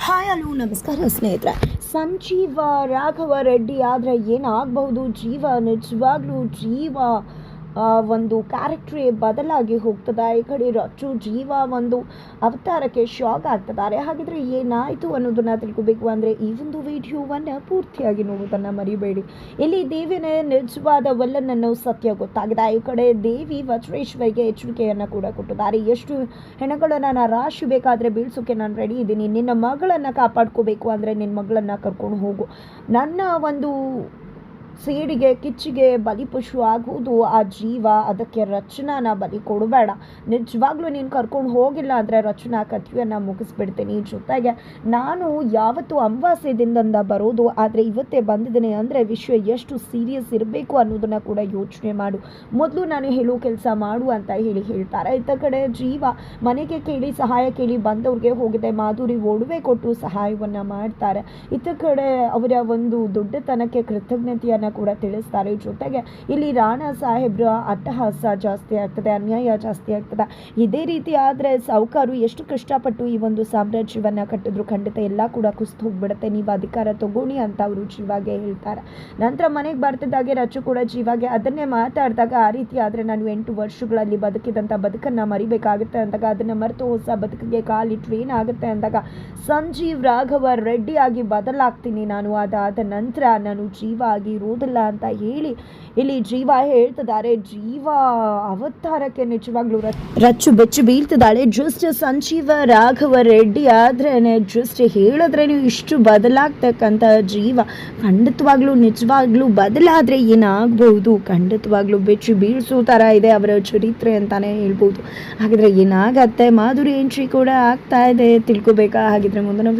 Hi hello ನಮಸ್ಕಾರ ಸ್ನೇಹಿತರೆ. ಸಂಜೀವ ರಾಘವ ರೆಡ್ಡಿ ಆದರೆ ಏನಾಗಬಹುದು? ನಿಜವಾಗ್ಲೂ ಒಂದು ಕ್ಯಾರೆಕ್ಟ್ರೇ ಬದಲಾಗಿ ಹೋಗ್ತದೆ. ಈ ಕಡೆ ರಚ್ಚು ಒಂದು ಅವತಾರಕ್ಕೆ ಶಾಕ್ ಆಗ್ತಿದ್ದಾರೆ. ಹಾಗಿದ್ರೆ ಏನಾಯಿತು ಅನ್ನೋದನ್ನು ತಿಳ್ಕೋಬೇಕು ಅಂದರೆ ಈ ಒಂದು ವಿಡಿಯೋವನ್ನು ಪೂರ್ತಿಯಾಗಿ ನೋಡೋದನ್ನು ಮರಿಬೇಡಿ. ಇಲ್ಲಿ ದೇವಿನ ನಿಜವಾದ ಒಲ್ಲನನ್ನು ಸತ್ಯ ಗೊತ್ತಾಗಿದೆ. ಈ ಕಡೆ ದೇವಿ ವಜ್ರೇಶ್ವರಿಗೆ ಎಚ್ಚರಿಕೆಯನ್ನು ಕೂಡ ಕೊಟ್ಟಿದ್ದಾರೆ. ಎಷ್ಟು ಹೆಣಗಳನ್ನು ನಾನು ರಾಶಿ ಬೇಕಾದರೆ ಬೀಳ್ಸೋಕೆ ನಾನು ರೆಡಿ ಇದ್ದೀನಿ. ನಿನ್ನ ಮಗಳನ್ನು ಕಾಪಾಡ್ಕೋಬೇಕು ಅಂದರೆ ನಿನ್ನ ಮಗಳನ್ನು ಕರ್ಕೊಂಡು ಹೋಗು. ನನ್ನ ಒಂದು ಸೇಡಿಗೆ ಕಿಚ್ಚಿಗೆ ಬಲಿಪಶು ಆಗುವುದು ಆ ಜೀವ. ಅದಕ್ಕೆ ರಚನಾನ ಬಲಿ ಕೊಡಬೇಡ. ನಿಜವಾಗ್ಲೂ ನೀನು ಕರ್ಕೊಂಡು ಹೋಗಿಲ್ಲ ಅಂದರೆ ರಚನಾ ಕಥೆಯನ್ನು ಮುಗಿಸ್ಬಿಡ್ತೀನಿ. ಜೊತೆಗೆ ನಾನು ಯಾವತ್ತೂ ಅಮಾವಾಸ್ಯದಿಂದ ಬರೋದು, ಆದರೆ ಇವತ್ತೇ ಬಂದಿದ್ದೀನಿ ಅಂದರೆ ವಿಷಯ ಎಷ್ಟು ಸೀರಿಯಸ್ ಇರಬೇಕು ಅನ್ನೋದನ್ನು ಕೂಡ ಯೋಚನೆ ಮಾಡು. ಮೊದಲು ನಾನು ಹೇಳೋ ಕೆಲಸ ಮಾಡು ಅಂತ ಹೇಳ್ತಾರೆ. ಇತ್ತ ಕಡೆ ಜೀವ ಮನೆಗೆ ಕೇಳಿ ಸಹಾಯ ಕೇಳಿ ಬಂದವ್ರಿಗೆ ಹೋಗಿದೆ. ಮಾಧುರಿ ಒಡವೆ ಕೊಟ್ಟು ಸಹಾಯವನ್ನು ಮಾಡ್ತಾರೆ. ಇತ್ತ ಕಡೆ ಅವರ ಒಂದು ದೊಡ್ಡತನಕ್ಕೆ ಕೃತಜ್ಞತೆಯನ್ನು ಕೂಡ ತಿಳಿಸ್ತಾರೆ. ಜೊತೆಗೆ ಇಲ್ಲಿ ರಾಣಾ ಸಾಹೇಬ್ರ ಅಟ್ಟಹಾಸ ಜಾಸ್ತಿ ಆಗ್ತದೆ, ಅನ್ಯಾಯ ಜಾಸ್ತಿ ಆಗ್ತದೆ. ಇದೇ ರೀತಿ ಆದರೆ ಸಾಹುಕಾರು ಎಷ್ಟು ಕಷ್ಟಪಟ್ಟು ಈ ಒಂದು ಸಾಮ್ರಾಜ್ಯವನ್ನ ಕಟ್ಟಿದ್ರು ಖಂಡಿತ ಎಲ್ಲ ಕೂಡ ಕುಸಿದು ಹೋಗ್ಬಿಡುತ್ತೆ. ನೀವು ಅಧಿಕಾರ ತಗೊಳ್ಳಿ ಅಂತ ಅವರು ಜೀವಾಗೆ ಹೇಳ್ತಾರೆ. ನಂತರ ಮನೆಗೆ ಬರ್ತಿದ್ದಾಗೆ ರಚ್ಚು ಕೂಡ ಜೀವಾಗೆ ಅದನ್ನೇ ಮಾತಾಡಿದಾಗ, ಆ ರೀತಿ ಆದರೆ ನಾನು 8 ವರ್ಷಗಳಲ್ಲಿ ಬದುಕಿದಂಥ ಬದುಕನ್ನು ಮರಿಬೇಕಾಗುತ್ತೆ ಅಂದಾಗ, ಅದನ್ನು ಮರೆತು ಹೊಸ ಬದುಕಿಗೆ ಕಾಲಿಟ್ರೆ ಏನಾಗುತ್ತೆ ಅಂದಾಗ, ಸಂಜೀವ್ ರಾಘವ ರೆಡ್ಡಿ ಆಗಿ ಬದಲಾಗ್ತೀನಿ ನಾನು. ಅದಾದ ನಂತರ ನಾನು ಜೀವ ಆಗಿ ಇರುವುದಿಲ್ಲ ಅಂತ ಹೇಳಿ ಇಲ್ಲಿ ಜೀವ ಹೇಳ್ತಿದ್ದಾರೆ. ಜೀವ ಅವತಾರಕ್ಕೆ ನಿಜವಾಗ್ಲೂ ರಚ್ಚು ಬೆಚ್ಚು ಬೀಳ್ತಿದ್ದಾಳೆ. ಜಸ್ಟ್ ಸಂಜೀವ ರಾಘವ ರೆಡ್ಡಿ ಆದ್ರೇನೆ ಜಸ್ಟ್ ಹೇಳಿದ್ರೇನು ಇಷ್ಟು ಬದಲಾಗ್ತಕ್ಕಂಥ ಜೀವ ಖಂಡಿತವಾಗ್ಲೂ ನಿಜವಾಗ್ಲೂ ಬದಲಾದ್ರೆ ಏನಾಗಬಹುದು? ಖಂಡಿತವಾಗ್ಲೂ ಬೆಚ್ಚು ಬೀಳ್ಸೋ ಥರ ಇದೆ ಅವರ ಚರಿತ್ರೆ ಅಂತಾನೆ ಹೇಳ್ಬೋದು. ಹಾಗಿದ್ರೆ ಏನಾಗತ್ತೆ? ಮಾಧುರಿ ಎಂಟ್ರಿ ಕೂಡ ಆಗ್ತಾ ಇದೆ, ತಿಳ್ಕೊಬೇಕಾ? ಹಾಗಿದ್ರೆ ಮುಂದಿನ